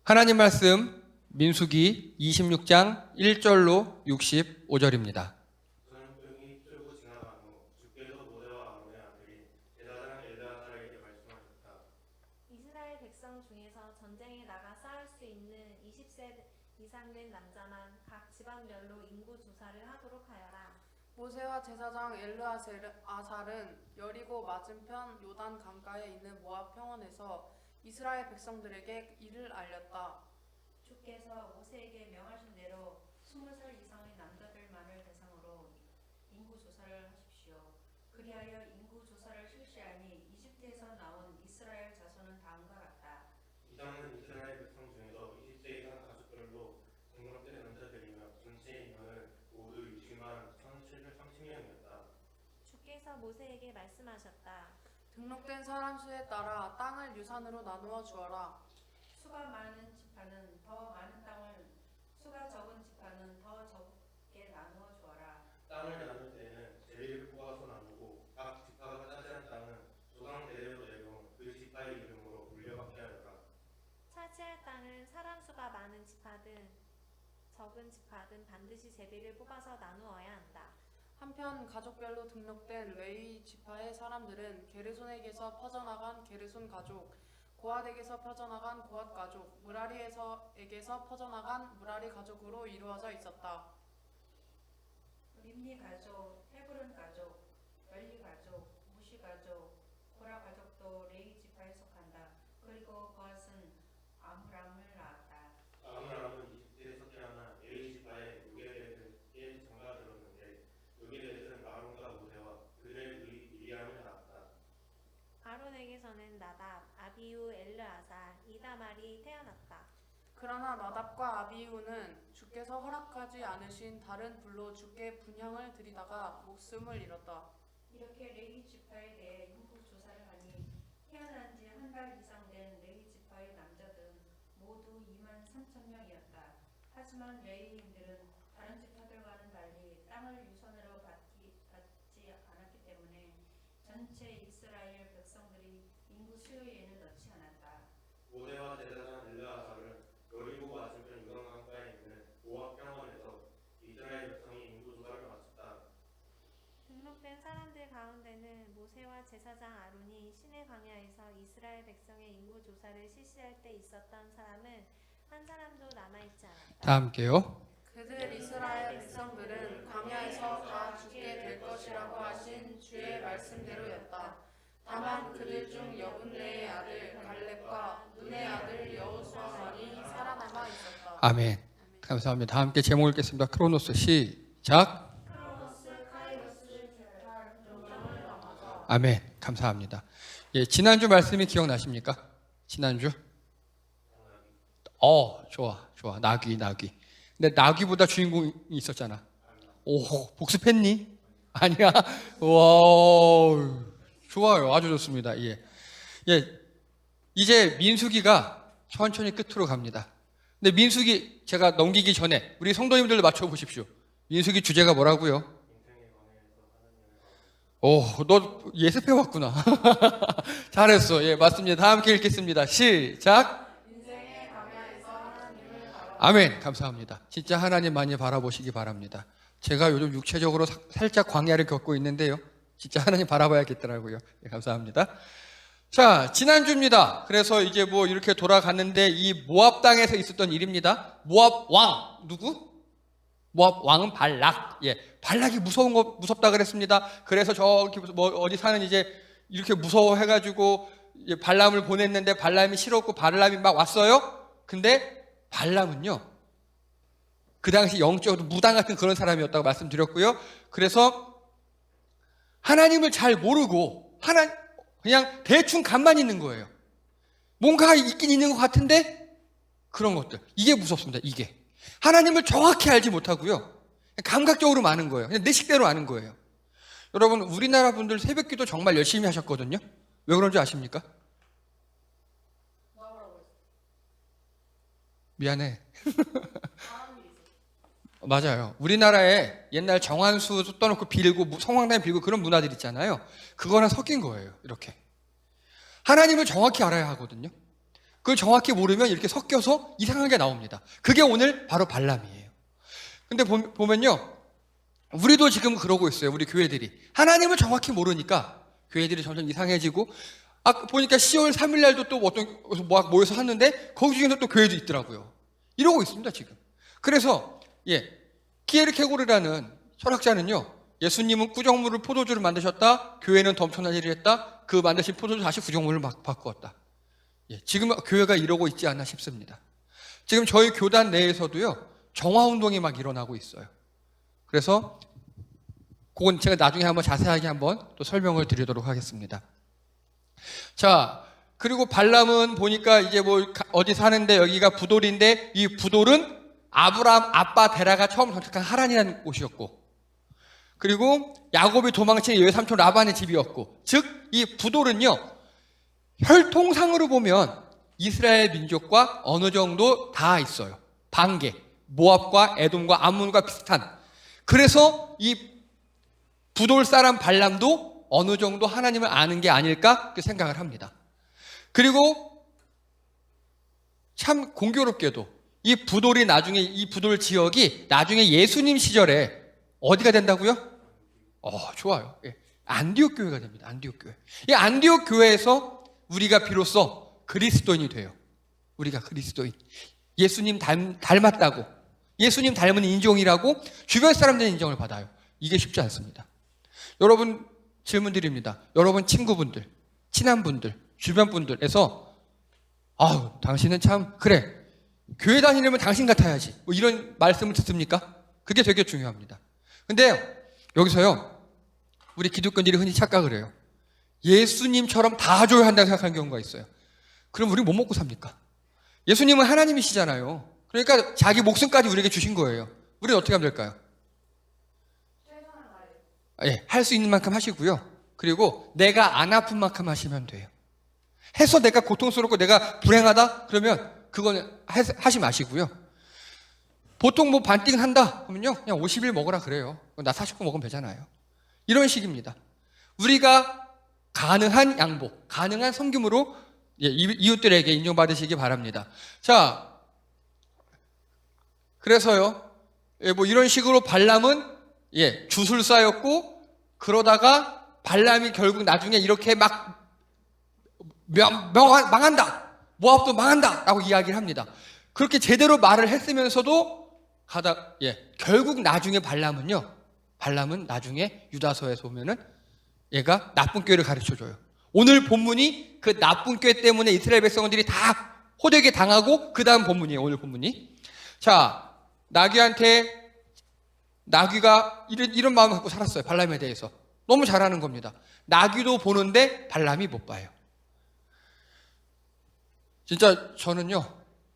하나님 말씀 민수기 26장 1절로 65절입니다. 전염병이 풀고 지나간 후 주께서 모세와 아론의 아들인 제사장 엘르아살에게 말씀하셨다. 이스라엘 백성 중에서 전쟁에 나가 싸울 수 있는 20세 이상 된 남자만 각 지방별로 인구 조사를 하도록 하여라. 모세와 제사장 엘르아살은 여리고 맞은편 요단 강가에 있는 모압 평원에서 이스라엘 백성들에게 이를 알렸다. 주께서 모세에게 명하신 대로 20살 이상의 남자들만을 대상으로 인구 조사를 하십시오. 그리하여 인구 조사를 실시하니 이집트에서 나온 이스라엘 자손은 다음과 같다. 이 땅은 이스라엘 백성 중에서 20세 이상 가족별로 등록된 남자들이며 전체 인원은 모두 60만 1,730명이었다. 주께서 모세에게 말씀하셨다. 등록된 사람 수에 따라 땅을 유산으로 나누어 주어라. 수가 많은 지파는 더 많은 땅을, 수가 적은 지파는 더 적게 나누어 주어라. 땅을 나눌 때에는 제비를 뽑아서 나누고 각 지파가 차지한 땅은 조상 대대로 내려온 그 지파의 이름으로 물려받게 하여라. 차지할 땅은 사람 수가 많은 지파든 적은 지파든 반드시 제비를 뽑아서 나누어야 한다. 한편 가족별로 등록된 레위 지파의 사람들은 게르손에게서 퍼져나간 게르손 가족, 고핫에게서 퍼져나간 고핫 가족, 무라리에게서 퍼져나간 무라리 가족으로 이루어져 있었다. 림니 가족, 헤브론 가족, 멜리 가족, 무시 가족, 고라 가족도 레위 지파에 속한다. 그리고 고핫은 아므람을 낳았다. 아므람은 이집트에서 태어나 레위 지파의 요게벳에게 장가들었는데 요게벳은 아론과 모세와 그들의 누이 미리암을 낳았다. 아론에게서는 나답, 아비후, 엘르아살, 이다말이 태어났다. 그러나 나답과 아비후는 주께서 허락하지 않으신 다른 불로 주께 분향을 드리다가 목숨을 잃었다. 이렇게 레위 지파에 대해 인구 조사를 하니 태어난 지 한 달 이상 된 레위 지파의 남자들은 모두 2만 3천 명이었다. 하지만 레위인들은 다른 지파들과는 달리 땅을 유선으로 받지 않았기 때문에 전체 이스라엘 백성들이 인구 수요에는 넣지 않았다. 모세와 제사장 엘르아살은 여리고 맞은편 요단강가에 있는 모압 평원에서 이스라엘 백성이 인구 조사를 마쳤다. 등록된 사람들 가운데는 모세와 제사장 아론이 시내 광야에서 이스라엘 백성의 인구 조사를 실시할 때 있었던 사람은 한 사람도 남아있지 않았다. 다 함께요. 그들 이스라엘 백성들은 광야에서 다 죽게 될 것이라고 하신 주의 말씀대로였다. 다만 그들 중 여분네의 아들 갈렙과 눈의 아들 여호수아만이 살아남아 있었다. 아멘. 감사합니다. 다 함께 제목 읽겠습니다. 크로노스 시작. 아멘. 감사합니다. 예, 지난주 말씀이 기억나십니까? 지난주? 좋아. 나귀. 근데 나귀보다 주인공이 있었잖아. 오, 복습했니? 아니야. 와, 좋아요. 아주 좋습니다. 예. 이제 민수기가 천천히 끝으로 갑니다. 근데 민수기 제가 넘기기 전에 우리 성도님들도 맞춰보십시오. 민수기 주제가 뭐라고요? 너 예습해 왔구나. 잘했어. 예, 맞습니다. 다 함께 읽겠습니다. 시작. 인생의 광야에서 하나님을 아멘. 감사합니다. 진짜 하나님 많이 바라보시기 바랍니다. 제가 요즘 육체적으로 살짝 광야를 겪고 있는데요. 진짜 하나님 바라봐야겠더라고요. 예, 감사합니다. 자, 지난주입니다. 그래서 이제 뭐 이렇게 돌아갔는데 이 모압 땅에서 있었던 일입니다. 모압 왕 누구? 모압 왕은 발락. 예, 발락이 무섭다 그랬습니다. 그래서 저기 뭐 어디 사는 이제 이렇게 무서워해가지고 발람을 보냈는데 발람이 싫었고 발람이 막 왔어요. 근데 발람은요, 그 당시 영적으로 무당 같은 그런 사람이었다고 말씀드렸고요. 그래서 하나님을 잘 모르고 그냥 대충 가만히 있는 거예요. 뭔가 있긴 있는 것 같은데 그런 것들. 이게 무섭습니다. 이게. 하나님을 정확히 알지 못하고요. 감각적으로 아는 거예요. 그냥 내 식대로 아는 거예요. 여러분, 우리나라 분들 새벽기도 정말 열심히 하셨거든요. 왜 그런지 아십니까? 미안해. 맞아요. 우리나라에 옛날 정한수 떠놓고 빌고 성황당 빌고 그런 문화들 있잖아요. 그거랑 섞인 거예요. 이렇게. 하나님을 정확히 알아야 하거든요. 그걸 정확히 모르면 이렇게 섞여서 이상한 게 나옵니다. 그게 오늘 바로 발람이에요. 근데 보면요, 우리도 지금 그러고 있어요. 우리 교회들이 하나님을 정확히 모르니까 교회들이 점점 이상해지고, 보니까 10월 3일 날도 또 어떤 곳에서 모여서 하는데 거기 중에서 또 교회도 있더라고요. 이러고 있습니다 지금. 그래서 키에르케고르라는 철학자는요, 예수님은 구정물을 포도주를 만드셨다, 교회는 더 엄청난 일을 했다, 그 만드신 포도주 다시 구정물을 막 바꾸었다. 지금 교회가 이러고 있지 않나 싶습니다. 지금 저희 교단 내에서도요, 정화운동이 막 일어나고 있어요. 그래서 그건 제가 나중에 한번 자세하게 한번 또 설명을 드리도록 하겠습니다. 자, 그리고 발람은 보니까 이제 뭐 어디 사는데 여기가 부돌인데, 이 부돌은 아브라함 아빠 데라가 처음 선택한 하란이라는 곳이었고, 그리고 야곱이 도망친 외삼촌 라반의 집이었고, 즉 이 부돌은요, 혈통상으로 보면 이스라엘 민족과 어느 정도 다 있어요. 반개, 모압과 에돔과 암몬과 비슷한. 그래서 이 부돌 사람 발람도 어느 정도 하나님을 아는 게 아닐까 그렇게 생각을 합니다. 그리고 참 공교롭게도 이 부돌이 나중에, 이 부돌 지역이 나중에 예수님 시절에 어디가 된다고요? 좋아요. 안디옥 교회가 됩니다. 안디옥 교회. 이 안디옥 교회에서 우리가 비로소 그리스도인이 돼요. 우리가 그리스도인. 예수님 닮았다고, 예수님 닮은 인종이라고 주변 사람들의 인정을 받아요. 이게 쉽지 않습니다. 여러분, 질문 드립니다. 여러분 친구분들, 친한 분들, 주변 분들에서 당신은 참 그래, 교회 다니려면 당신 같아야지, 뭐 이런 말씀을 듣습니까? 그게 되게 중요합니다. 근데 여기서요, 우리 기독교인들이 흔히 착각을 해요. 예수님처럼 다 줘야 한다고 생각하는 경우가 있어요. 그럼 우리 뭐 먹고 삽니까? 예수님은 하나님이시잖아요. 그러니까 자기 목숨까지 우리에게 주신 거예요. 우리는 어떻게 하면 될까요? 할 수 있는 만큼 하시고요. 그리고 내가 안 아픈 만큼 하시면 돼요. 해서 내가 고통스럽고 내가 불행하다? 그러면 그건 하지 마시고요. 보통 뭐 반띵 한다 그러면요, 그냥 50일 먹으라 그래요. 나 49 먹으면 되잖아요. 이런 식입니다. 우리가 가능한 양복, 가능한 섬김으로 이웃들에게 인정받으시기 바랍니다. 자, 그래서요, 뭐 이런 식으로 발람은 주술사였고, 그러다가 발람이 결국 나중에 이렇게 막 망한다, 모압도 망한다 라고 이야기를 합니다. 그렇게 제대로 말을 했으면서도 결국 나중에 발람은 나중에 유다서에서 보면은 얘가 나쁜 꾀를 가르쳐줘요. 오늘 본문이 그 나쁜 꾀 때문에 이스라엘 백성들이 다 호되게 당하고 그 다음 본문이에요. 오늘 본문이. 자, 나귀가 이런 마음을 갖고 살았어요. 발람에 대해서. 너무 잘하는 겁니다. 나귀도 보는데 발람이 못 봐요. 진짜 저는요,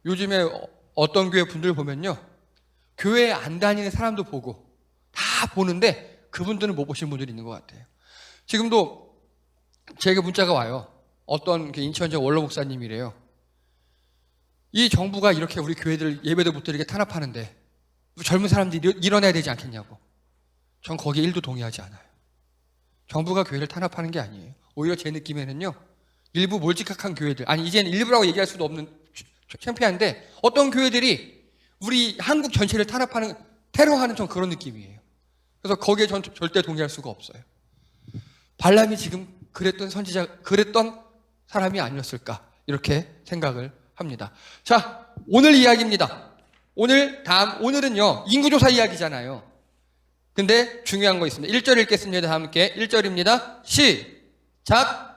요즘에 어떤 교회 분들 보면요, 교회 안 다니는 사람도 보고 다 보는데 그분들은 못 보신 분들이 있는 것 같아요. 지금도 제게 문자가 와요. 어떤 인천적 원로 목사님이래요. 이 정부가 이렇게 우리 교회들 예배도 못 드리게 탄압하는데 젊은 사람들이 일어나야 되지 않겠냐고. 전 거기에 1도 동의하지 않아요. 정부가 교회를 탄압하는 게 아니에요. 오히려 제 느낌에는요, 일부 몰지각한 교회들, 이제는 일부라고 얘기할 수도 없는, 창피한데 어떤 교회들이 우리 한국 전체를 탄압하는, 테러하는 전 그런 느낌이에요. 그래서 거기에 전 절대 동의할 수가 없어요. 발람이 지금 그랬던 사람이 아니었을까, 이렇게 생각을 합니다. 자, 오늘 이야기입니다. 오늘은요, 인구조사 이야기잖아요. 근데 중요한 거 있습니다. 1절 읽겠습니다. 함께 1절입니다. 시작.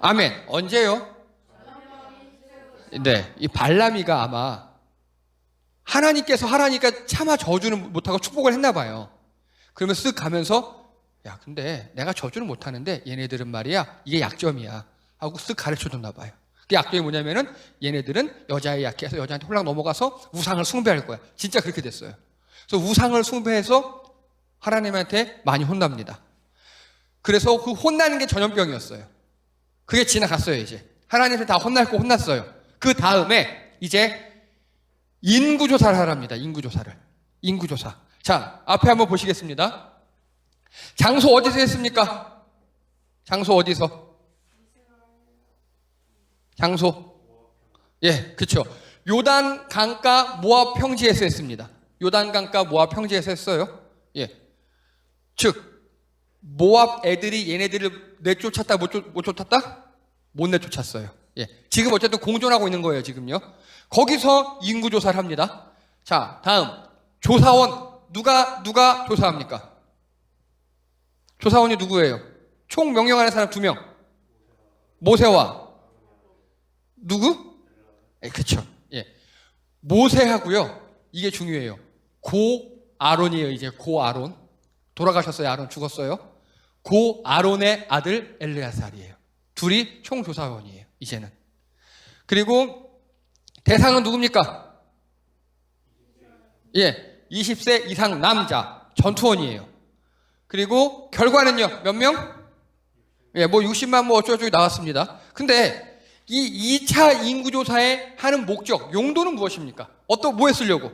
아멘. 언제요? 네, 이 발람이가 아마 하나님께서 차마 저주는 못하고 축복을 했나 봐요. 그러면 쓱 가면서, 야, 근데 내가 저주는 못하는데 얘네들은 말이야, 이게 약점이야 하고 쓱 가르쳐줬나 봐요. 그 약점이 뭐냐면은 얘네들은 여자에 약해서 여자한테 홀랑 넘어가서 우상을 숭배할 거야. 진짜 그렇게 됐어요. 그래서 우상을 숭배해서 하나님한테 많이 혼납니다. 그래서 그 혼나는 게 전염병이었어요. 그게 지나갔어요. 이제 하나님한테 다 혼날 거 혼났어요. 그 다음에 이제 인구조사를 하랍니다. 인구조사. 자, 앞에 한번 보시겠습니다. 장소 어디서 했습니까? 장소 어디서? 장소. 예, 그쵸. 요단 강가 모압 평지에서 했습니다. 요단 강가 모압 평지에서 했어요. 예. 즉, 모압 애들이 얘네들을 내쫓았다, 못 쫓았다? 못 내쫓았어요. 예. 지금 어쨌든 공존하고 있는 거예요, 지금요. 거기서 인구조사를 합니다. 자, 다음. 조사원. 누가 조사합니까? 조사원이 누구예요? 총 명령하는 사람 2명. 모세와 누구? 예, 그쵸. 예. 모세하고요. 이게 중요해요. 고 아론이에요. 이제 고 아론. 돌아가셨어요. 아론 죽었어요. 고 아론의 아들 엘르야살이에요. 둘이 총조사원이에요. 이제는. 그리고 대상은 누굽니까? 예. 20세 이상 남자 전투원이에요. 그리고 결과는요. 몇 명? 예, 뭐 60만 뭐 어쩌고저쩌고 나왔습니다. 근데 이 2차 인구조사에 하는 목적, 용도는 무엇입니까? 뭐 했으려고?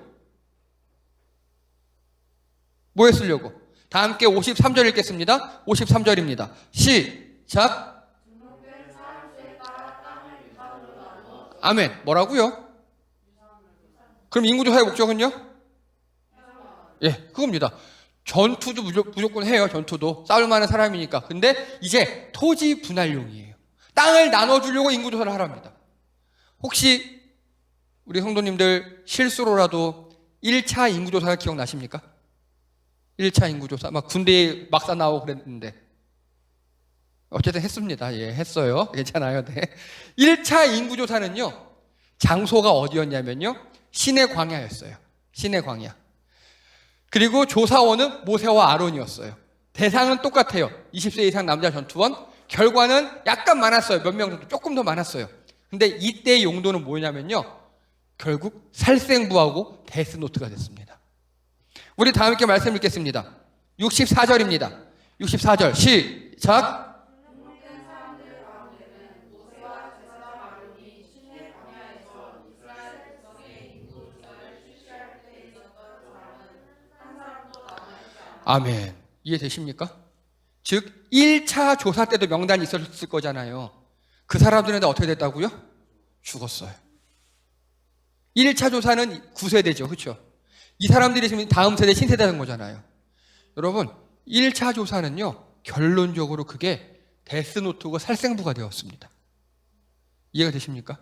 뭐 했으려고? 다 함께 53절 읽겠습니다. 53절입니다. 시작. 아멘. 뭐라고요? 그럼 인구조사의 목적은요? 예, 그겁니다. 전투도 무조건 해요. 전투도. 싸울 만한 사람이니까. 근데 이제 토지 분할용이에요. 땅을 나눠주려고 인구조사를 하랍니다. 혹시 우리 성도님들 실수로라도 1차 인구조사 기억나십니까? 1차 인구조사. 막 군대에 막사 나오고 그랬는데. 어쨌든 했습니다. 예, 했어요. 괜찮아요. 네. 1차 인구조사는요. 장소가 어디였냐면요. 시내 광야였어요. 시내 광야. 그리고 조사원은 모세와 아론이었어요. 대상은 똑같아요. 20세 이상 남자 전투원. 결과는 약간 많았어요. 몇 명 정도 조금 더 많았어요. 근데 이때의 용도는 뭐냐면요. 결국 살생부하고 데스노트가 됐습니다. 우리 다 함께 말씀 읽겠습니다. 64절입니다. 64절 시작. 아멘. 이해되십니까? 즉 1차 조사 때도 명단이 있었을 거잖아요. 그 사람들한테 어떻게 됐다고요? 죽었어요. 1차 조사는 9세대죠. 그렇죠? 이 사람들이 지금 다음 세대 신세대 된 거잖아요. 여러분 1차 조사는요. 결론적으로 그게 데스노트고 살생부가 되었습니다. 이해가 되십니까?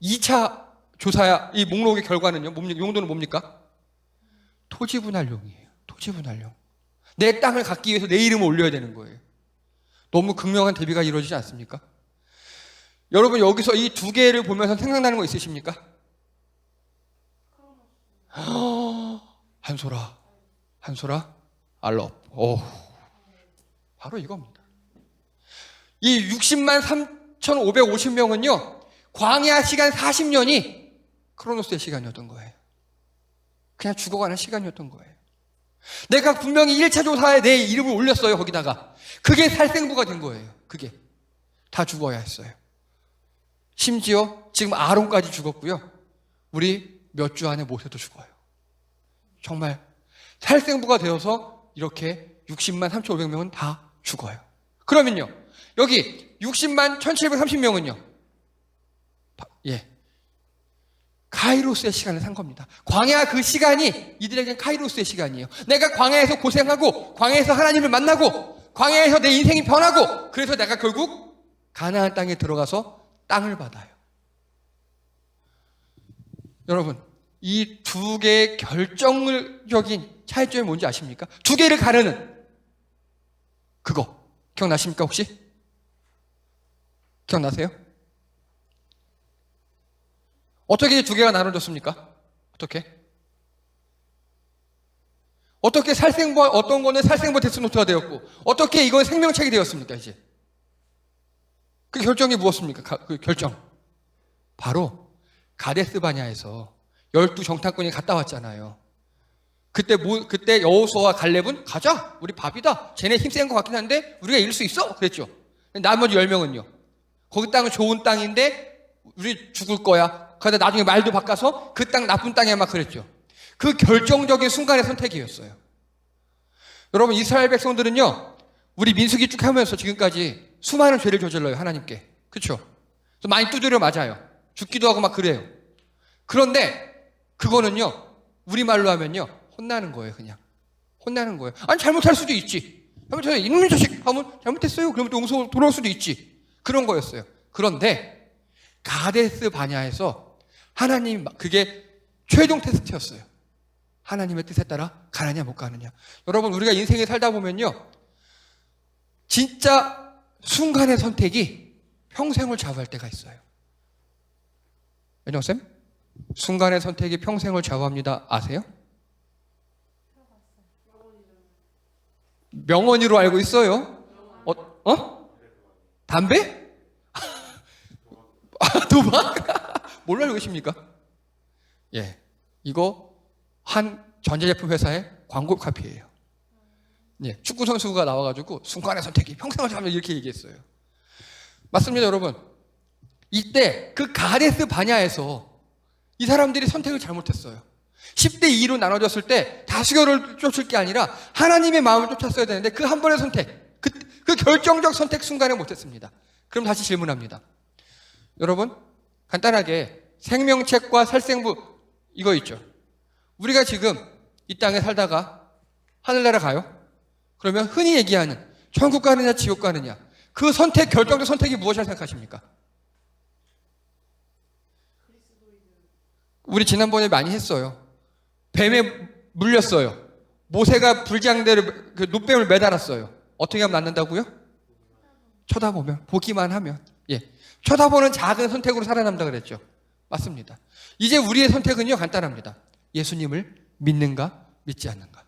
2차 조사야 이 목록의 결과는요. 용도는 뭡니까? 토지분할용이에요. 토지분할용. 내 땅을 갖기 위해서 내 이름을 올려야 되는 거예요. 너무 극명한 대비가 이루어지지 않습니까? 여러분 여기서 이 두 개를 보면서 생각나는 거 있으십니까? 한소라, 알럽. 바로 이겁니다. 이 60만 3,550명은요, 광야 시간 40년이 크로노스의 시간이었던 거예요. 그냥 죽어가는 시간이었던 거예요. 내가 분명히 1차 조사에 내 이름을 올렸어요, 거기다가. 그게 살생부가 된 거예요. 그게. 다 죽어야 했어요. 심지어 지금 아론까지 죽었고요. 우리 몇 주 안에 모세도 죽어요. 정말 살생부가 되어서 이렇게 60만 3,500명은 다 죽어요. 그러면요. 여기 60만 1,730명은요. 예. 카이로스의 시간을 산 겁니다. 광야 그 시간이 이들에게는 카이로스의 시간이에요. 내가 광야에서 고생하고 광야에서 하나님을 만나고 광야에서 내 인생이 변하고 그래서 내가 결국 가나안 땅에 들어가서 땅을 받아요. 여러분 이 두 개의 결정적인 차이점이 뭔지 아십니까? 두 개를 가르는 그거 기억나십니까 혹시? 기억나세요? 어떻게 두 개가 나눠졌습니까? 어떻게 살생부, 어떤 거는 살생부 데스노트가 되었고, 어떻게 이건 생명책이 되었습니까, 이제? 그 결정이 무엇입니까? 그 결정. 바로, 가데스 바냐에서 12 정탐꾼이 갔다 왔잖아요. 그때 여호수아와 갈렙은 가자! 우리 밥이다! 쟤네 힘센 것 같긴 한데, 우리가 이길 수 있어! 그랬죠. 나머지 10명은요. 거기 땅은 좋은 땅인데, 우리 죽을 거야. 그러다 나중에 말도 바꿔서 그 땅 나쁜 땅에 막 그랬죠. 그 결정적인 순간의 선택이었어요. 여러분 이스라엘 백성들은요. 우리 민수기 쭉 하면서 지금까지 수많은 죄를 저질러요. 하나님께. 그렇죠? 그래서 많이 두드려 맞아요. 죽기도 하고 막 그래요. 그런데 그거는요, 우리말로 하면요, 혼나는 거예요, 그냥. 혼나는 거예요. 아니, 잘못할 수도 있지. 잘못해서 이놈의 자식 하면 잘못했어요. 그러면 또 용서 돌아올 수도 있지. 그런 거였어요. 그런데 가데스 바냐에서 하나님, 그게 최종 테스트였어요. 하나님의 뜻에 따라 가느냐 못 가느냐. 여러분, 우리가 인생에 살다 보면요, 진짜 순간의 선택이 평생을 좌우할 때가 있어요. 연정쌤? 순간의 선택이 평생을 좌우합니다. 아세요? 명언이로 알고 있어요. 담배? 도박? 뭘로 알고 계십니까? 예, 이거 한 전자제품 회사의 광고 카피예요. 예, 축구 선수가 나와가지고 순간의 선택이 평생을 좌우한다 이렇게 얘기했어요. 맞습니다, 여러분. 이때 그 가데스 바냐에서 이 사람들이 선택을 잘못했어요. 10대 2로 나눠졌을 때 다수결을 쫓을 게 아니라 하나님의 마음을 쫓았어야 되는데 그 한 번의 선택, 그 결정적 선택 순간에 못했습니다. 그럼 다시 질문합니다. 여러분, 간단하게 생명책과 살생부 이거 있죠. 우리가 지금 이 땅에 살다가 하늘나라 가요? 그러면 흔히 얘기하는 천국 가느냐 지옥 가느냐, 그 선택, 결정적 선택이 무엇이라고 생각하십니까? 우리 지난번에 많이 했어요. 뱀에 물렸어요. 모세가 불장대로 그 놋뱀을 매달았어요. 어떻게 하면 낫는다고요? 쳐다보면, 보기만 하면. 예, 쳐다보는 작은 선택으로 살아남다 그랬죠. 맞습니다. 이제 우리의 선택은요, 간단합니다. 예수님을 믿는가 믿지 않는가.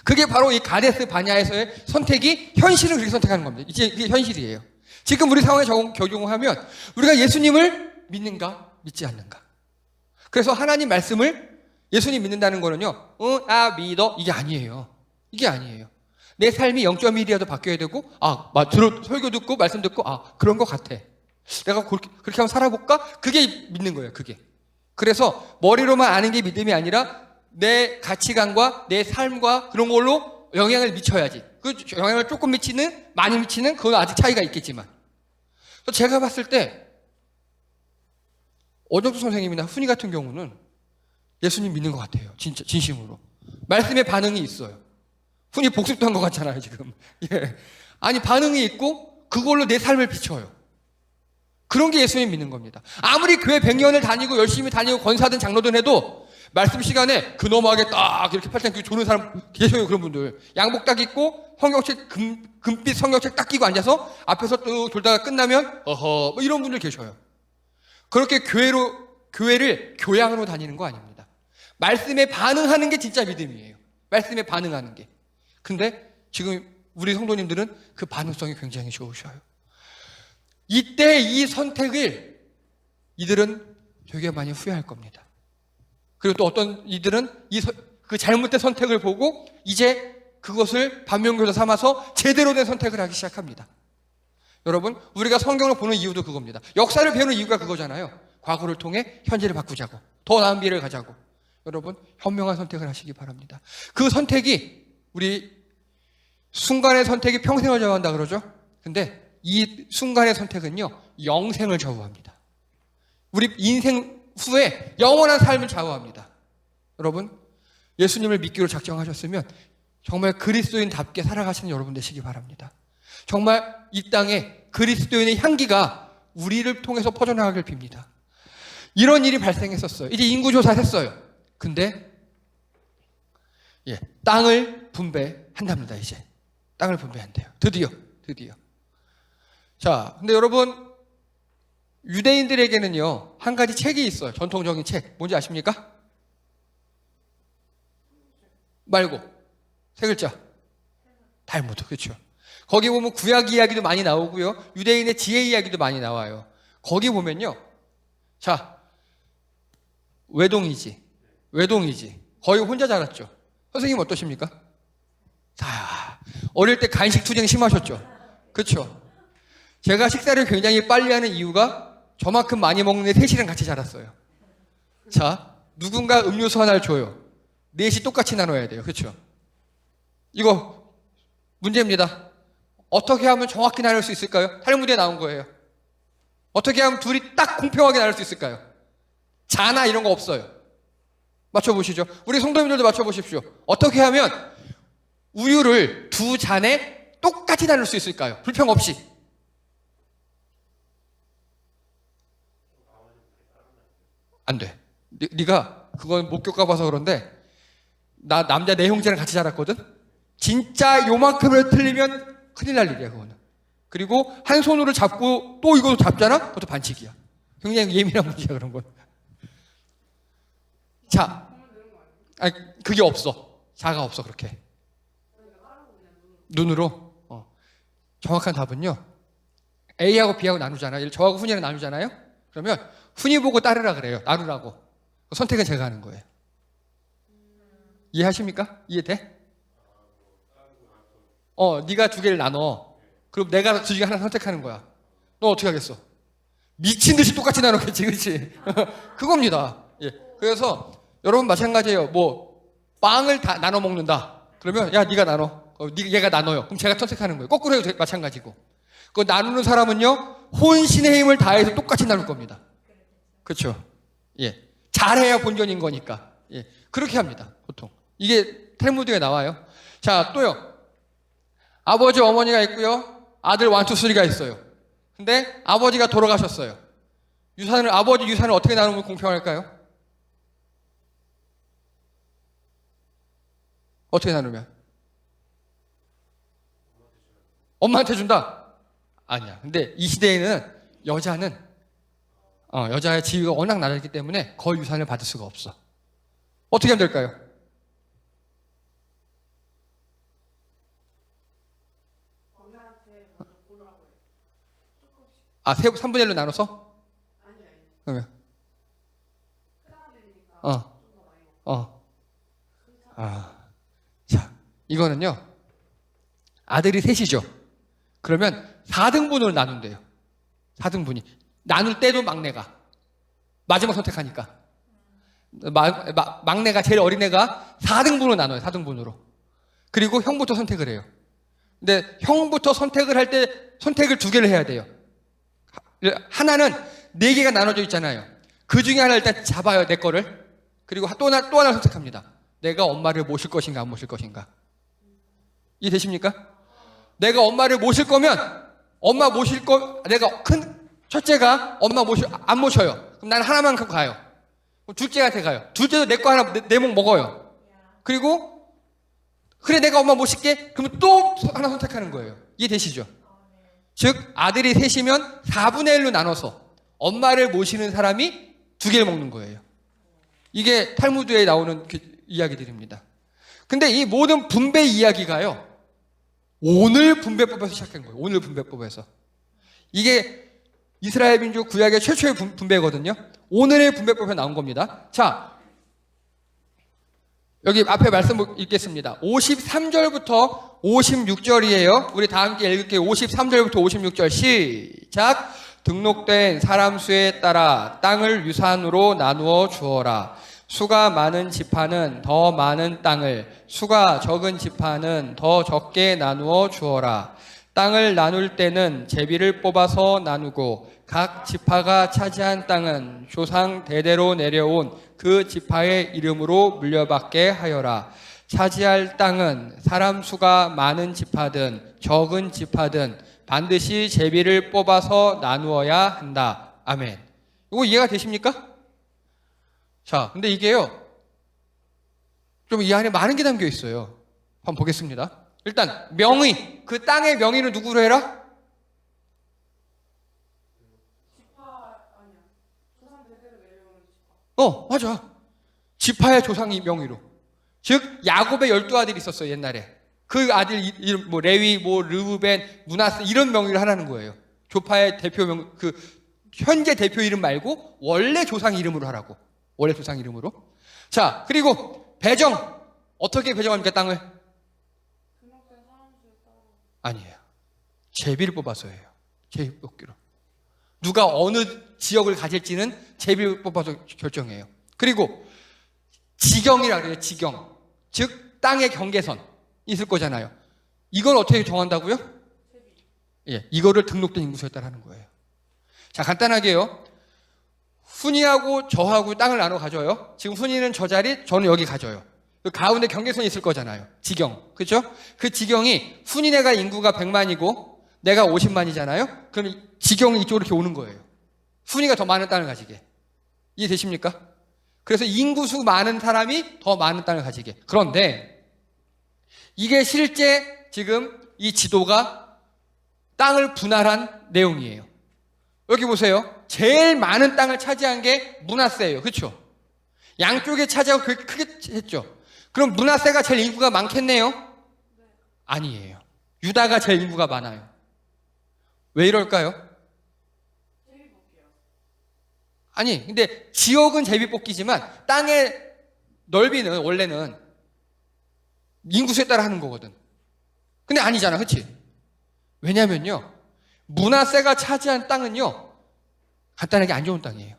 그게 바로 이 가데스 바냐에서의 선택이 현실을 그렇게 선택하는 겁니다. 이제 이게 현실이에요. 지금 우리 상황에 적용하면 우리가 예수님을 믿는가 믿지 않는가. 그래서 하나님 말씀을 예수님 믿는다는 거는요, 나 믿어, 이게 아니에요. 이게 아니에요. 내 삶이 0.1이라도 바뀌어야 되고, 설교 듣고 말씀 듣고, 그런 것 같아. 내가 그렇게 한번 살아볼까? 그게 믿는 거예요, 그게. 그래서 머리로만 아는 게 믿음이 아니라 내 가치관과 내 삶과 그런 걸로 영향을 미쳐야지. 그 영향을 조금 미치는, 많이 미치는, 그건 아직 차이가 있겠지만. 제가 봤을 때 어정수 선생님이나 훈이 같은 경우는 예수님 믿는 것 같아요. 진짜 진심으로. 말씀에 반응이 있어요. 훈이 복습도 한 것 같잖아요, 지금. 예. 아니, 반응이 있고 그걸로 내 삶을 비춰요. 그런 게 예수님 믿는 겁니다. 아무리 교회 100년을 다니고 열심히 다니고 권사든 장로든 해도 말씀 시간에 근엄하게 딱 이렇게 팔짱 끼고 조는 사람 계셔요. 그런 분들. 양복 딱 입고 성경책, 금빛 성경책 딱 끼고 앉아서 앞에서 또 돌다가 끝나면 뭐 이런 분들 계셔요. 그렇게 교회를 교양으로 다니는 거 아닙니다. 말씀에 반응하는 게 진짜 믿음이에요. 말씀에 반응하는 게. 근데 지금 우리 성도님들은 그 반응성이 굉장히 좋으셔요. 이때 이 선택을 이들은 되게 많이 후회할 겁니다. 그리고 또 어떤 이들은 그 잘못된 선택을 보고 이제 그것을 반면교사 삼아서 제대로 된 선택을 하기 시작합니다. 여러분, 우리가 성경을 보는 이유도 그겁니다. 역사를 배우는 이유가 그거잖아요. 과거를 통해 현재를 바꾸자고, 더 나은 미래를 가자고. 여러분, 현명한 선택을 하시기 바랍니다. 그 선택이 우리 순간의 선택이 평생을 좌우한다 그러죠. 근데 이 순간의 선택은요, 영생을 좌우합니다. 우리 인생 후에 영원한 삶을 좌우합니다. 여러분, 예수님을 믿기로 작정하셨으면 정말 그리스도인답게 살아가시는 여러분 되시기 바랍니다. 정말 이 땅에 그리스도인의 향기가 우리를 통해서 퍼져나가길 빕니다. 이런 일이 발생했었어요. 이제 인구조사를 했어요. 근데 땅을 분배한답니다. 이제 땅을 분배한대요. 드디어. 자, 근데 여러분, 유대인들에게는요, 한 가지 책이 있어요. 전통적인 책. 뭔지 아십니까? 말고 세 글자. 달무드. 그렇죠. 거기 보면 구약 이야기도 많이 나오고요, 유대인의 지혜 이야기도 많이 나와요. 거기 보면요, 자, 외동이지. 거의 혼자 자랐죠. 선생님 어떠십니까? 자, 어릴 때 간식 투쟁 심하셨죠? 그렇죠. 제가 식사를 굉장히 빨리 하는 이유가 저만큼 많이 먹는 셋이랑 같이 자랐어요. 자, 누군가 음료수 하나를 줘요. 넷이 똑같이 나눠야 돼요. 그렇죠? 이거 문제입니다. 어떻게 하면 정확히 나눌 수 있을까요? 탈무드에 나온 거예요. 어떻게 하면 둘이 딱 공평하게 나눌 수 있을까요? 자나 이런 거 없어요. 맞춰보시죠. 우리 성도님들도 맞춰보십시오. 어떻게 하면 우유를 두 잔에 똑같이 나눌 수 있을까요? 불평 없이. 안 돼. 네가 그건 못 겪어봐서 그런데 나 남자 내 형제랑 같이 자랐거든. 진짜 요만큼을 틀리면 큰일 날 일이야 그거는. 그리고 한 손으로 잡고 또 이거 잡잖아? 그것도 반칙이야. 굉장히 예민한 문제야 그런 건. 자, 아니, 그게 없어. 자가 없어 그렇게. 눈으로. 정확한 답은요. A하고 B하고 나누잖아요. 저하고 훈이랑 나누잖아요. 그러면 훈이 보고 따르라 그래요. 나누라고. 선택은 제가 하는 거예요. 이해하십니까? 이해돼? 네가 두 개를 나눠. 그럼 내가 두 중에 하나 선택하는 거야. 너 어떻게 하겠어? 미친 듯이 똑같이 나누겠지, 그렇지? 그겁니다. 예. 그래서 여러분 마찬가지예요. 뭐 빵을 다 나눠 먹는다. 그러면 야 네가 나눠. 얘가 나눠요. 그럼 제가 선택하는 거예요. 거꾸로 해도 마찬가지고. 그 나누는 사람은요 혼신의 힘을 다해서 똑같이 나눌 겁니다. 그렇죠? 예. 잘해야 본전인 거니까. 예. 그렇게 합니다. 보통. 이게 탈무드에 나와요. 자, 또요. 아버지, 어머니가 있고요. 아들 1, 2, 3가 있어요. 근데 아버지가 돌아가셨어요. 아버지 유산을 어떻게 나누면 공평할까요? 어떻게 나누면? 엄마한테 준다? 아니야. 근데 이 시대에는 여자는 여자의 지위가 워낙 낮았기 때문에 거의 유산을 받을 수가 없어. 어떻게 하면 될까요? 아, 3분의 1로 나눠서? 그러면? 자, 이거는요, 아들이 셋이죠. 그러면 4등분으로 나눈대요. 4등분이. 나눌 때도 막내가. 마지막 선택하니까. 막내가, 제일 어린 애가 4등분으로 나눠요. 4등분으로. 그리고 형부터 선택을 해요. 근데 형부터 선택을 할 때 선택을 2개를 해야 돼요. 하나는 4개가 나눠져 있잖아요. 그 중에 하나 일단 잡아요, 내 거를. 그리고 또 하나 선택합니다. 내가 엄마를 모실 것인가, 안 모실 것인가. 이해되십니까? 내가 엄마를 모실 거면, 내가 첫째가 엄마 안 모셔요. 그럼 나는 하나만 갖고 가요. 그럼 둘째한테 가요. 둘째도 내 거 하나, 내 목 먹어요. 그리고, 그래, 내가 엄마 모실게. 그러면 또 하나 선택하는 거예요. 이해되시죠? 즉, 아들이 셋이면 4분의 1로 나눠서 엄마를 모시는 사람이 2개를 먹는 거예요. 이게 탈무드에 나오는 이야기들입니다. 근데 이 모든 분배 이야기가요, 오늘 분배법에서 시작한 거예요. 오늘 분배법에서. 이게 이스라엘 민족 구약의 최초의 분배거든요. 오늘의 분배법에 나온 겁니다. 자, 여기 앞에 말씀 읽겠습니다. 53절부터 56절이에요. 우리 다 함께 읽을게요. 53절부터 56절 시작. 등록된 사람 수에 따라 땅을 유산으로 나누어 주어라. 수가 많은 지파는 더 많은 땅을, 수가 적은 지파는 더 적게 나누어 주어라. 땅을 나눌 때는 제비를 뽑아서 나누고 각 지파가 차지한 땅은 조상 대대로 내려온 그 지파의 이름으로 물려받게 하여라. 차지할 땅은 사람 수가 많은 지파든 적은 지파든 반드시 제비를 뽑아서 나누어야 한다. 아멘. 이거 이해가 되십니까? 자, 근데 이게요, 좀 이 안에 많은 게 담겨 있어요. 한번 보겠습니다. 일단 명의, 그 땅의 명의는 누구로 해라? 맞아. 지파의 조상이 명의로. 즉 야곱의 12아들이 있었어요, 옛날에. 그 아들 이름 뭐 레위, 뭐 르우벤, 므낫세 이런 명의를 하라는 거예요. 조파의 대표 현재 대표 이름 말고 원래 조상 이름으로 하라고. 원래 조상 이름으로. 자, 그리고 배정. 어떻게 배정합니까, 땅을? 아니에요. 제비를 뽑아서 해요. 제비 뽑기로. 누가 어느 지역을 가질지는 제비를 뽑아서 결정해요. 그리고 지경이라 그래요. 지경. 즉 땅의 경계선 있을 거잖아요. 이걸 어떻게 정한다고요? 예, 이거를 등록된 인구수에 따라 하는 거예요. 자, 간단하게요. 훈이하고 저하고 땅을 나눠 가져요. 지금 훈이는 저 자리, 저는 여기 가져요. 그 가운데 경계선이 있을 거잖아요. 지경. 그렇죠? 그 지경이 훈이네가 인구가 100만이고 내가 50만이잖아요. 그럼 지경이 이쪽으로 이렇게 오는 거예요. 훈이가 더 많은 땅을 가지게. 이해되십니까? 그래서 인구수 많은 사람이 더 많은 땅을 가지게. 그런데 이게 실제 지금 이 지도가 땅을 분할한 내용이에요. 여기 보세요. 제일 많은 땅을 차지한 게 므낫세예요. 그렇죠? 양쪽에 차지하고 그렇게 크게 했죠. 그럼 므낫세가 제일 인구가 많겠네요? 아니에요. 유다가 제일 인구가 많아요. 왜 이럴까요? 아니, 근데 지역은 제비뽑기지만 땅의 넓이는 원래는 인구수에 따라 하는 거거든. 근데 아니잖아. 그렇지? 왜냐면요. 므낫세가 차지한 땅은요. 간단하게 안 좋은 땅이에요.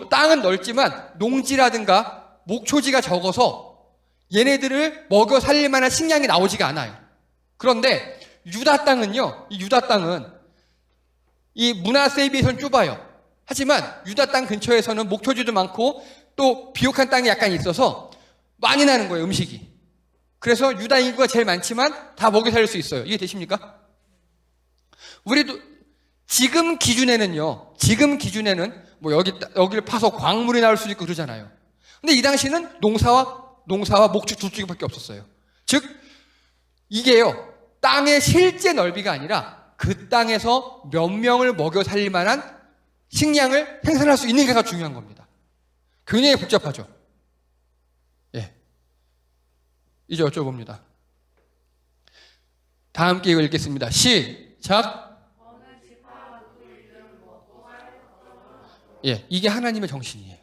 땅은 넓지만 농지라든가 목초지가 적어서 얘네들을 먹여 살릴 만한 식량이 나오지가 않아요. 그런데 유다 땅은요. 이 유다 땅은 이 므낫세에 비해서는 좁아요. 하지만 유다 땅 근처에서는 목초지도 많고 또 비옥한 땅이 약간 있어서 많이 나는 거예요. 음식이. 그래서 유다 인구가 제일 많지만 다 먹여 살릴 수 있어요. 이해 되십니까? 우리도 지금 기준에는 뭐 여기를 파서 광물이 나올 수도 있고 그러잖아요. 근데 이 당시는 농사와 목축 둘 쪽밖에 없었어요. 즉 이게요. 땅의 실제 넓이가 아니라 그 땅에서 몇 명을 먹여 살릴 만한 식량을 생산할 수 있는 게가 중요한 겁니다. 굉장히 복잡하죠. 예. 이제 여쭤봅니다. 다 함께 읽겠습니다. 시작. 예, 이게 하나님의 정신이에요.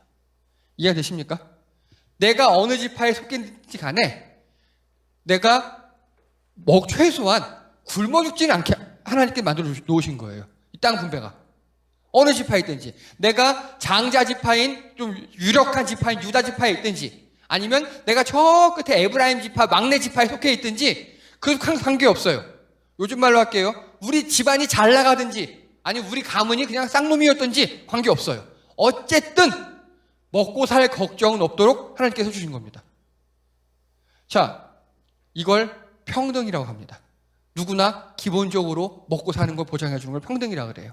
이해가 되십니까? 내가 어느 지파에 속했는지 간에 내가 최소한 굶어 죽지는 않게 하나님께 만들어 놓으신 거예요. 이 땅 분배가. 어느 지파에 있든지. 내가 장자 지파인 좀 유력한 지파인 유다 지파에 있든지 아니면 내가 저 끝에 에브라임 지파 막내 지파에 속해 있든지 그건 관계없어요. 요즘 말로 할게요. 우리 집안이 잘 나가든지 아니 우리 가문이 그냥 쌍놈이었든지 관계없어요. 어쨌든 먹고 살 걱정은 없도록 하나님께서 주신 겁니다. 자, 이걸 평등이라고 합니다. 누구나 기본적으로 먹고 사는 걸 보장해 주는 걸 평등이라고 그래요.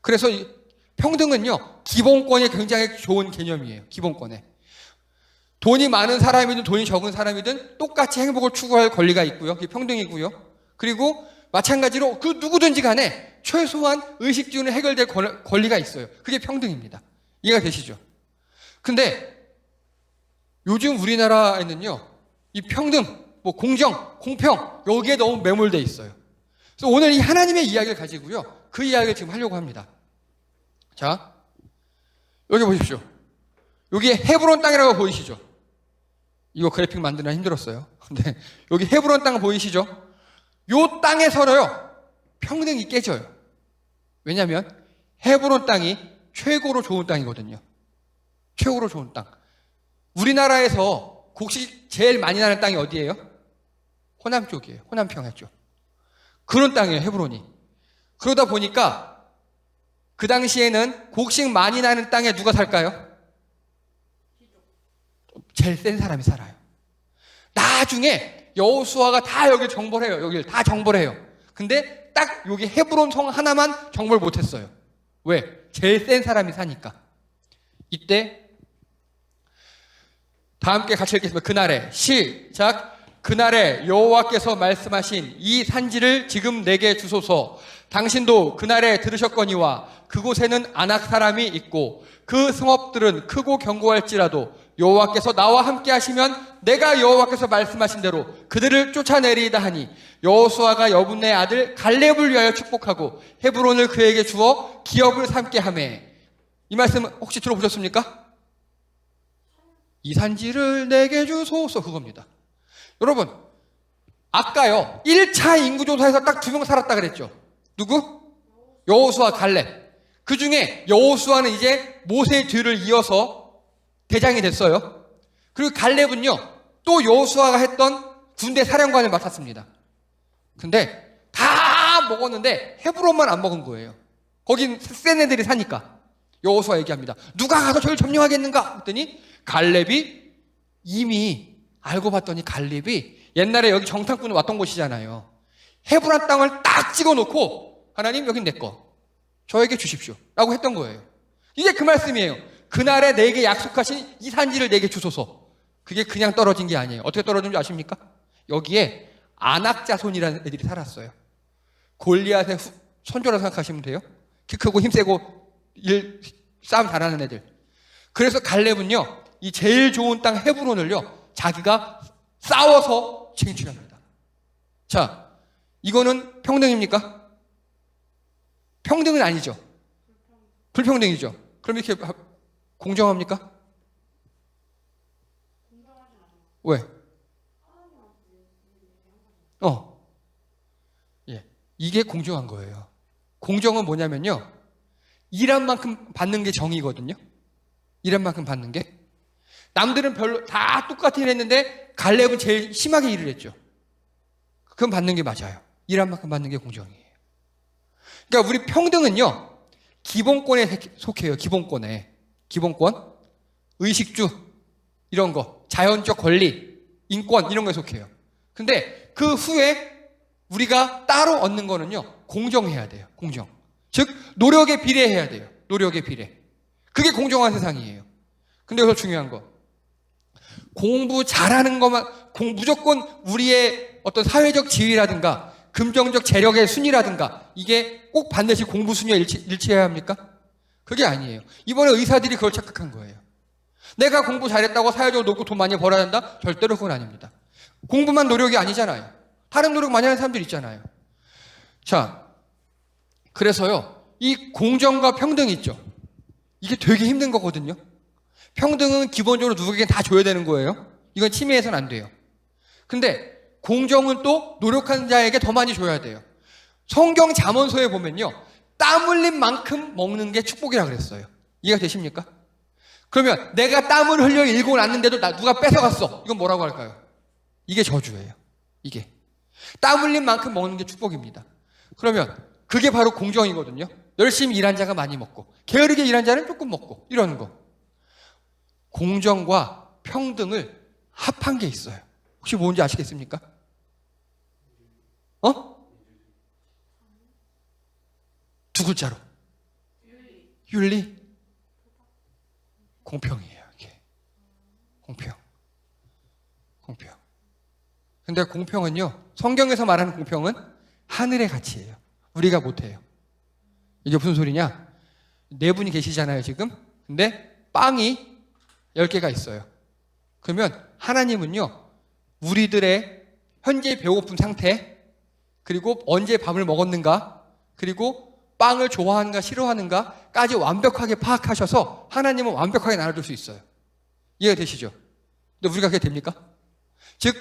그래서 이 평등은요. 기본권에 굉장히 좋은 개념이에요. 기본권에. 돈이 많은 사람이든 돈이 적은 사람이든 똑같이 행복을 추구할 권리가 있고요. 그게 평등이고요. 그리고 마찬가지로 그 누구든지 간에 최소한 의식주는 해결될 권리가 있어요. 그게 평등입니다. 이해가 되시죠? 근데 요즘 우리나라에는요. 이 평등, 공정, 공평 여기에 너무 매몰돼 있어요. 그래서 오늘 이 하나님의 이야기를 가지고요. 그 이야기를 지금 하려고 합니다. 자, 여기 보십시오. 여기 헤브론 땅이라고 보이시죠? 이거 그래픽 만드느라 힘들었어요. 근데 여기 헤브론 땅 보이시죠? 요 땅에서요 평등이 깨져요. 왜냐하면 헤브론 땅이 최고로 좋은 땅이거든요. 최고로 좋은 땅. 우리나라에서 곡식 제일 많이 나는 땅이 어디예요? 호남 쪽이에요. 호남 평야 쪽. 그런 땅이에요. 헤브론이. 그러다 보니까 그 당시에는 곡식 많이 나는 땅에 누가 살까요? 제일 센 사람이 살아요. 나중에 여호수아가 다 여기 정벌해요. 여기를 다 정벌해요. 근데 딱 여기 헤브론 성 하나만 정벌 못했어요. 왜? 제일 센 사람이 사니까. 이때 다 함께 같이 읽겠습니다. 그날에 시작. 그날에 여호와께서 말씀하신 이 산지를 지금 내게 주소서. 당신도 그날에 들으셨거니와 그곳에는 아낙 사람이 있고 그 성읍들은 크고 견고할지라도 여호와께서 나와 함께 하시면 내가 여호와께서 말씀하신 대로 그들을 쫓아내리이다 하니 여호수아가 여분의 아들 갈렙을 위하여 축복하고 헤브론을 그에게 주어 기업을 삼게 하매. 이 말씀 혹시 들어보셨습니까? 이 산지를 내게 주소서 그겁니다. 여러분 아까요 1차 인구조사에서 딱 2명 살았다 그랬죠. 누구? 여호수아 갈렙. 그 중에 여호수아는 이제 모세의 뒤를 이어서 대장이 됐어요. 그리고 갈렙은요 또 여호수아가 했던 군대 사령관을 맡았습니다. 근데 다 다 먹었는데 헤브론만 안 먹은 거예요. 거긴 센 애들이 사니까. 여호수아 얘기합니다. 누가 가서 저를 점령하겠는가? 했더니 갈렙이 이미 알고 봤더니 갈렙이 옛날에 여기 정탐꾼 왔던 곳이잖아요. 헤브론 땅을 딱 찍어놓고 하나님 여긴 내 거. 저에게 주십시오. 라고 했던 거예요. 이게 그 말씀이에요. 그날에 내게 약속하신 이 산지를 내게 주소서. 그게 그냥 떨어진 게 아니에요. 어떻게 떨어진 줄 아십니까? 여기에 아낙 자손이라는 애들이 살았어요. 골리앗의 손조라고 생각하시면 돼요. 키 크고 힘세고 싸움 잘하는 애들. 그래서 갈렙은요, 이 제일 좋은 땅 헤브론을요, 자기가 싸워서 쟁취합니다. 자, 이거는 평등입니까? 평등은 아니죠. 불평등이죠. 그럼 이렇게 공정합니까? 왜? 예. 이게 공정한 거예요. 공정은 뭐냐면요, 일한 만큼 받는 게 정의거든요. 일한 만큼 받는 게. 남들은 별로 다 똑같이 일했는데 갈렙은 제일 심하게 일을 했죠. 그건 받는 게 맞아요. 일한 만큼 받는 게 공정이에요. 그러니까 우리 평등은요, 기본권에 속해요. 기본권에. 기본권, 의식주, 이런 거, 자연적 권리, 인권, 이런 거에 속해요. 근데 그 후에 우리가 따로 얻는 거는요, 공정해야 돼요. 공정. 즉, 노력에 비례해야 돼요. 노력에 비례. 그게 공정한 세상이에요. 근데 여기서 중요한 거, 공부 잘하는 것만, 무조건 우리의 어떤 사회적 지위라든가 금정적 재력의 순위라든가 이게 꼭 반드시 공부 순위와 일치해야 합니까? 그게 아니에요. 이번에 의사들이 그걸 착각한 거예요. 내가 공부 잘했다고 사회적으로 높고 돈 많이 벌어야 한다? 절대로 그건 아닙니다. 공부만 노력이 아니잖아요. 다른 노력 많이 하는 사람들 있잖아요. 자, 그래서요, 이 공정과 평등이 있죠. 이게 되게 힘든 거거든요. 평등은 기본적으로 누구에게 다 줘야 되는 거예요. 이건 침해해서는 안 돼요. 근데 공정은 또 노력하는 자에게 더 많이 줘야 돼요. 성경 잠언서에 보면요, 땀 흘린 만큼 먹는 게 축복이라 그랬어요. 이해가 되십니까? 그러면 내가 땀을 흘려 일고 났는데도 누가 뺏어갔어. 이건 뭐라고 할까요? 이게 저주예요. 이게. 땀 흘린 만큼 먹는 게 축복입니다. 그러면 그게 바로 공정이거든요. 열심히 일한 자가 많이 먹고 게으르게 일한 자는 조금 먹고 이러는 거. 공정과 평등을 합한 게 있어요. 혹시 뭔지 아시겠습니까? 두 글자로. 윤리. 공평이에요. 이게. 공평. 근데 공평은요, 성경에서 말하는 공평은 하늘의 가치예요. 우리가 못해요. 이게 무슨 소리냐? 네 분이 계시잖아요, 지금. 근데 빵이 10개가 있어요. 그러면 하나님은요, 우리들의 현재 배고픈 상태, 그리고 언제 밥을 먹었는가, 그리고 빵을 좋아하는가 싫어하는가까지 완벽하게 파악하셔서 하나님은 완벽하게 나눠줄 수 있어요. 이해가 되시죠? 근데 우리가 그게 됩니까? 즉,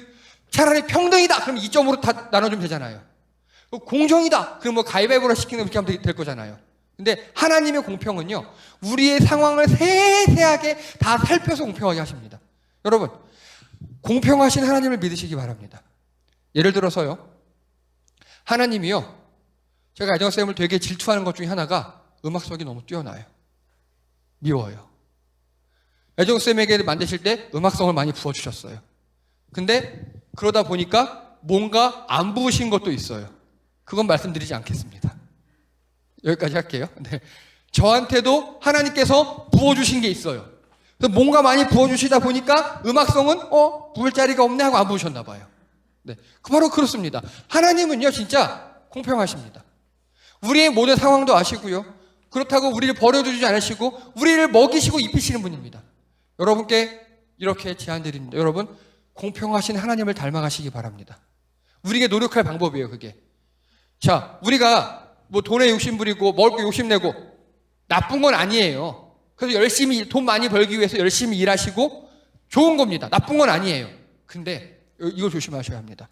차라리 평등이다! 그럼 2점으로 다 나눠주면 되잖아요. 공정이다! 그럼 뭐 가위바위보로 시키는 그렇게 하면 될 거잖아요. 근데 하나님의 공평은요, 우리의 상황을 세세하게 다 살펴서 공평하게 하십니다. 여러분, 공평하신 하나님을 믿으시기 바랍니다. 예를 들어서요, 하나님이요, 제가 애정쌤을 되게 질투하는 것 중에 하나가 음악성이 너무 뛰어나요. 미워요. 애정쌤에게 만드실 때 음악성을 많이 부어주셨어요. 근데 그러다 보니까 뭔가 안 부으신 것도 있어요. 그건 말씀드리지 않겠습니다. 여기까지 할게요. 네. 저한테도 하나님께서 부어주신 게 있어요. 그래서 뭔가 많이 부어주시다 보니까 음악성은 부을 자리가 없네 하고 안 부으셨나 봐요. 네. 바로 그렇습니다. 하나님은요, 진짜 공평하십니다. 우리의 모든 상황도 아시고요, 그렇다고 우리를 버려두지 않으시고 우리를 먹이시고 입히시는 분입니다. 여러분께 이렇게 제안드립니다. 여러분, 공평하신 하나님을 닮아가시기 바랍니다. 우리에게 노력할 방법이에요, 그게. 자, 우리가 뭐 돈에 욕심부리고 먹을 거 욕심내고 나쁜 건 아니에요. 그래서 열심히 돈 많이 벌기 위해서 열심히 일하시고 좋은 겁니다. 나쁜 건 아니에요. 근데 이걸 조심하셔야 합니다.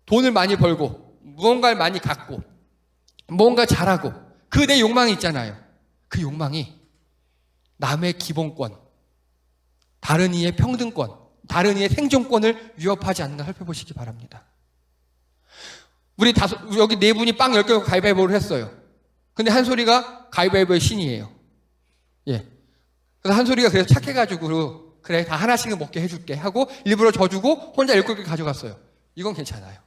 돈을 많이 벌고 무언가를 많이 갖고 뭔가 잘하고 그 내 욕망이 있잖아요. 그 욕망이 남의 기본권, 다른 이의 평등권, 다른 이의 생존권을 위협하지 않는가 살펴보시기 바랍니다. 여기 네 분이 빵 10개 가위바위보를 했어요. 근데 한솔이가 가위바위보의 신이에요. 예. 그래서 한솔이가 그래서 착해가지고, 그래, 다 하나씩은 먹게 해줄게 하고, 일부러 져주고, 혼자 7개 가져갔어요. 이건 괜찮아요.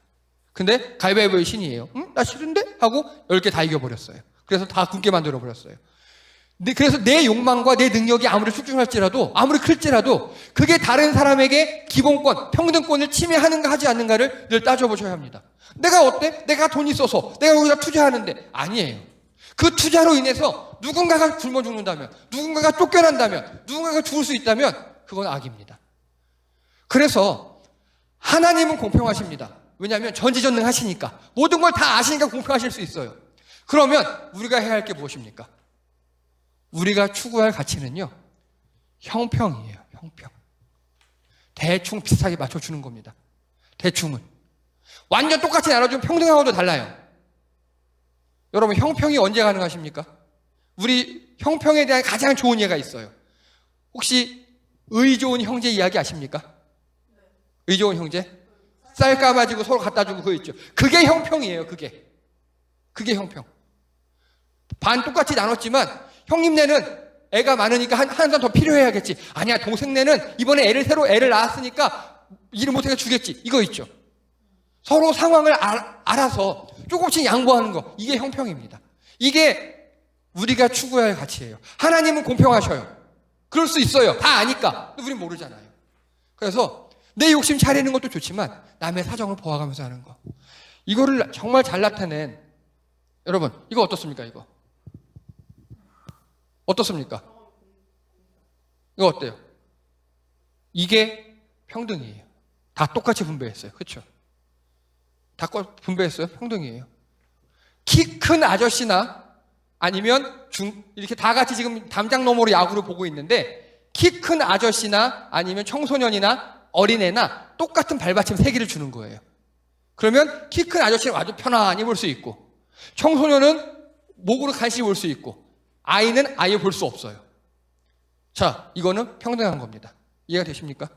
근데 가위바위보의 신이에요. 응? 나 싫은데? 하고 10개 다 이겨버렸어요. 그래서 다 굶게 만들어버렸어요. 그래서 내 욕망과 내 능력이 아무리 출중할지라도, 아무리 클지라도, 그게 다른 사람에게 기본권, 평등권을 침해하는가 하지 않는가를 늘 따져보셔야 합니다. 내가 어때? 내가 돈 있어서, 내가 여기다 투자하는데. 아니에요. 그 투자로 인해서 누군가가 굶어 죽는다면, 누군가가 쫓겨난다면, 누군가가 죽을 수 있다면, 그건 악입니다. 그래서, 하나님은 공평하십니다. 왜냐하면 전지전능하시니까. 모든 걸 다 아시니까 공평하실 수 있어요. 그러면, 우리가 해야 할 게 무엇입니까? 우리가 추구할 가치는요, 형평이에요, 형평. 대충 비슷하게 맞춰주는 겁니다. 대충은. 완전 똑같이 나눠주면 평등하고도 달라요. 여러분, 형평이 언제 가능하십니까? 우리 형평에 대한 가장 좋은 예가 있어요. 혹시 의 좋은 형제 이야기 아십니까? 의 좋은 형제? 쌀 까마지고 서로 갖다 주고 그거 있죠. 그게 형평이에요, 그게. 그게 형평. 반 똑같이 나눴지만, 형님네는 애가 많으니까 한 살 더 필요해야겠지. 아니야, 동생네는 이번에 애를 낳았으니까 일을 못하게 주겠지. 이거 있죠. 서로 상황을 알아서 조금씩 양보하는 거. 이게 형평입니다. 이게 우리가 추구해야 할 가치예요. 하나님은 공평하셔요. 그럴 수 있어요. 다 아니까. 근데 우린 모르잖아요. 그래서 내 욕심 차리는 것도 좋지만 남의 사정을 보아가면서 하는 거. 이거를 정말 잘 나타낸, 여러분, 이거 어떻습니까, 이거? 어떻습니까? 이거 어때요? 이게 평등이에요. 다 똑같이 분배했어요. 그렇죠? 다 분배했어요. 평등이에요. 키 큰 아저씨나 아니면 이렇게 다 같이 지금 담장 너머로 야구를 보고 있는데, 키 큰 아저씨나 아니면 청소년이나 어린애나 똑같은 발받침 3개를 주는 거예요. 그러면 키 큰 아저씨는 아주 편안히 볼 수 있고, 청소년은 목으로 간신히 볼 수 있고, 아이는 아예 볼 수 없어요. 자, 이거는 평등한 겁니다. 이해가 되십니까?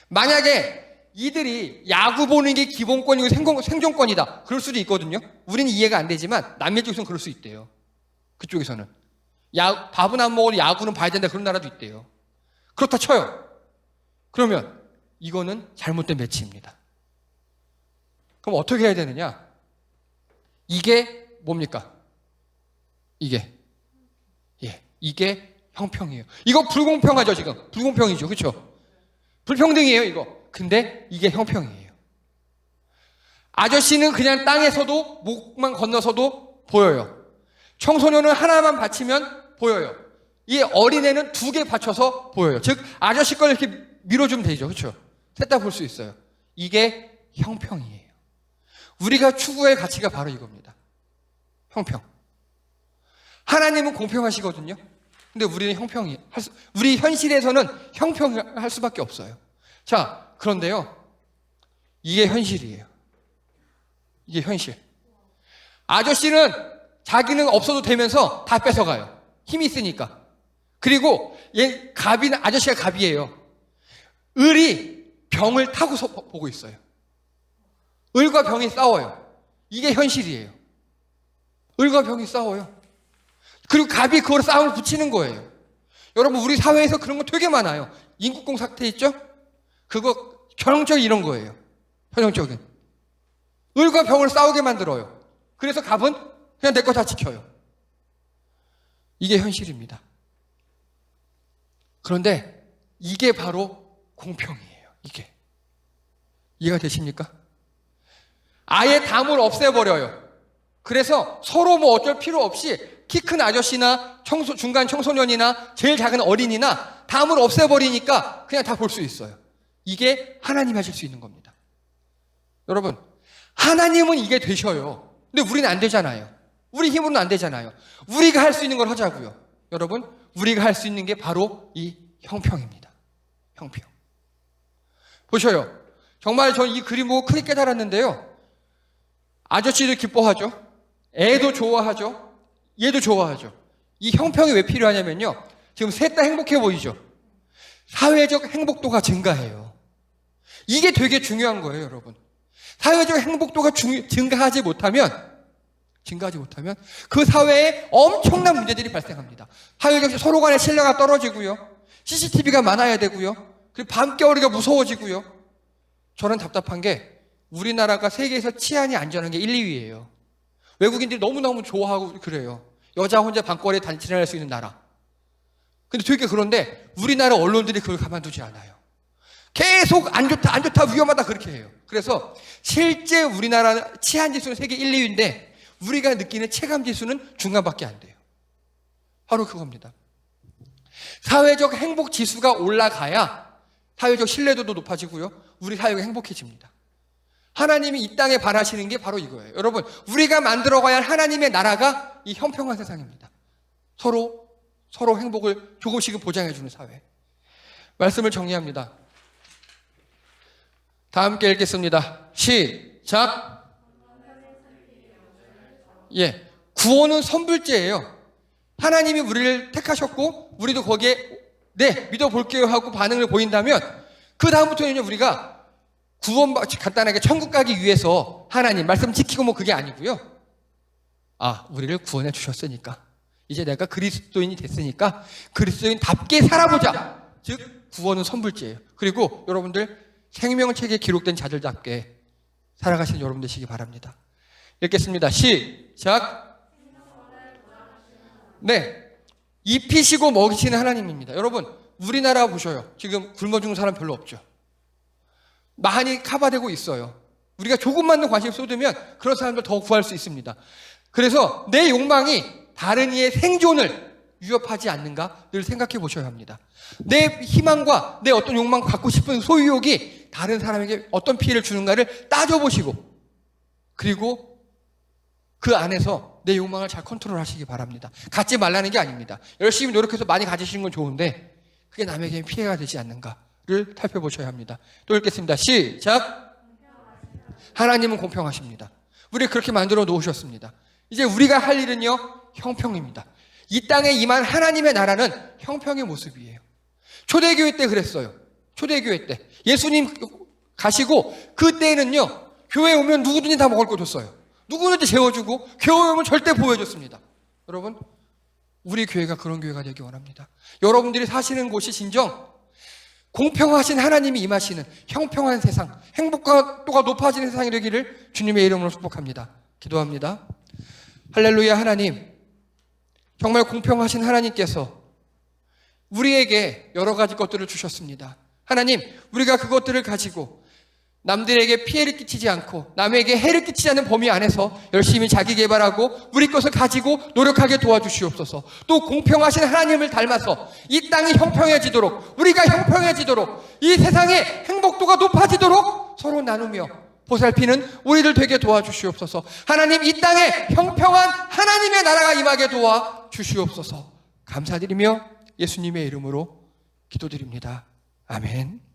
만약에 이들이 야구 보는 게 기본권이고 생존권이다. 그럴 수도 있거든요. 우리는 이해가 안 되지만 남미 쪽에서는 그럴 수 있대요. 그쪽에서는. 밥은 안 먹어도 야구는 봐야 된다. 그런 나라도 있대요. 그렇다 쳐요. 그러면 이거는 잘못된 배치입니다. 그럼 어떻게 해야 되느냐? 이게 뭡니까? 이게 형평이에요. 이거 불공평하죠, 지금. 불공평이죠, 그렇죠? 불평등이에요, 이거. 근데 이게 형평이에요. 아저씨는 그냥 땅에서도 목만 건너서도 보여요. 청소년은 하나만 받치면 보여요. 이 어린애는 2개 받쳐서 보여요. 즉 아저씨 걸 이렇게 밀어주면 되죠, 그렇죠? 셋 다 볼 수 있어요. 이게 형평이에요. 우리가 추구할 가치가 바로 이겁니다. 형평. 하나님은 공평하시거든요. 근데 우리는 우리 현실에서는 형평할 수밖에 없어요. 자, 그런데요, 이게 현실이에요. 이게 현실. 아저씨는 자기는 없어도 되면서 다 뺏어가요. 힘이 있으니까. 그리고 아저씨가 갑이에요. 을이 병을 타고서 보고 있어요. 을과 병이 싸워요. 이게 현실이에요. 을과 병이 싸워요. 그리고 갑이 그걸 싸움을 붙이는 거예요. 여러분, 우리 사회에서 그런 거 되게 많아요. 인국공 사태 있죠? 그거 전형적인 이런 거예요. 전형적인. 을과 병을 싸우게 만들어요. 그래서 갑은 그냥 내 거 다 지켜요. 이게 현실입니다. 그런데 이게 바로 공평이에요. 이게. 이해가 되십니까? 아예 담을 없애버려요. 그래서 서로 뭐 어쩔 필요 없이 키 큰 아저씨나 중간 청소년이나 제일 작은 어린이나 담을 없애버리니까 그냥 다 볼 수 있어요. 이게 하나님이 하실 수 있는 겁니다. 여러분, 하나님은 이게 되셔요. 근데 우리는 안 되잖아요. 우리 힘으로는 안 되잖아요. 우리가 할 수 있는 걸 하자고요. 여러분, 우리가 할 수 있는 게 바로 이 형평입니다. 형평. 보셔요. 정말 전 이 그림 보고 크게 깨달았는데요. 아저씨도 기뻐하죠. 애도 좋아하죠. 얘도 좋아하죠. 이 형평이 왜 필요하냐면요, 지금 셋 다 행복해 보이죠. 사회적 행복도가 증가해요. 이게 되게 중요한 거예요, 여러분. 사회적 행복도가 증가하지 못하면 그 사회에 엄청난 문제들이 발생합니다. 사회적 서로 간의 신뢰가 떨어지고요. CCTV가 많아야 되고요. 그리고 밤께 우리가 무서워지고요. 저는 답답한 게 우리나라가 세계에서 치안이 안전한 게 1, 2위예요. 외국인들이 너무너무 좋아하고 그래요. 여자 혼자 밤거리에 단신할 수 있는 나라. 근데 되게 그런데 우리나라 언론들이 그걸 가만두지 않아요. 계속 안 좋다, 위험하다 그렇게 해요. 그래서 실제 우리나라 치안 지수는 세계 1, 2위인데 우리가 느끼는 체감 지수는 중간밖에 안 돼요. 바로 그겁니다. 사회적 행복 지수가 올라가야 사회적 신뢰도도 높아지고요. 우리 사회가 행복해집니다. 하나님이 이 땅에 바라시는 게 바로 이거예요. 여러분, 우리가 만들어가야 할 하나님의 나라가 이 형평한 세상입니다. 서로 행복을 조금씩은 보장해주는 사회. 말씀을 정리합니다. 다 함께 읽겠습니다. 시작. 구원은 선불제예요. 하나님이 우리를 택하셨고 우리도 거기에 네 믿어볼게요 하고 반응을 보인다면 그 다음부터는요 우리가 간단하게 천국 가기 위해서 하나님 말씀 지키고 뭐 그게 아니고요. 우리를 구원해 주셨으니까 이제 내가 그리스도인이 됐으니까 그리스도인답게 살아보자. 즉 구원은 선불제예요. 그리고 여러분들 생명책에 기록된 자들답게 살아가시는 여러분 되시기 바랍니다. 읽겠습니다. 시작. 입히시고 먹이시는 하나님입니다. 여러분, 우리나라 보셔요. 지금 굶어 죽는 사람 별로 없죠. 많이 커버되고 있어요. 우리가 조금만 더 관심 쏟으면 그런 사람들 더 구할 수 있습니다. 그래서 내 욕망이 다른 이의 생존을 위협하지 않는가 늘 생각해 보셔야 합니다. 내 희망과 내 어떤 욕망 갖고 싶은 소유욕이 다른 사람에게 어떤 피해를 주는가를 따져보시고 그리고 그 안에서 내 욕망을 잘 컨트롤하시기 바랍니다. 갖지 말라는 게 아닙니다. 열심히 노력해서 많이 가지시는 건 좋은데 그게 남에게 피해가 되지 않는가를 살펴보셔야 합니다. 또 읽겠습니다. 시작. 하나님은 공평하십니다. 우리를 그렇게 만들어 놓으셨습니다. 이제 우리가 할 일은요 형평입니다. 이 땅에 임한 하나님의 나라는 형평의 모습이에요. 초대교회 때 그랬어요. 초대교회 때 예수님 가시고 그때는요 교회 오면 누구든지 다 먹을 거 줬어요. 누구든지 재워주고 교회 오면 절대 보호해줬습니다. 여러분, 우리 교회가 그런 교회가 되기 원합니다. 여러분들이 사시는 곳이 진정 공평하신 하나님이 임하시는 형평한 세상, 행복도가 높아지는 세상이 되기를 주님의 이름으로 축복합니다. 기도합니다. 할렐루야. 하나님, 정말 공평하신 하나님께서 우리에게 여러 가지 것들을 주셨습니다. 하나님, 우리가 그것들을 가지고 남들에게 피해를 끼치지 않고 남에게 해를 끼치지 않는 범위 안에서 열심히 자기 개발하고 우리 것을 가지고 노력하게 도와주시옵소서. 또 공평하신 하나님을 닮아서 이 땅이 형평해지도록 우리가 형평해지도록 이 세상의 행복도가 높아지도록 서로 나누며 보살피는 우리들 되게 도와주시옵소서. 하나님, 이 땅에 형평한 하나님의 나라가 임하게 도와주시옵소서. 감사드리며 예수님의 이름으로 기도드립니다. 아멘.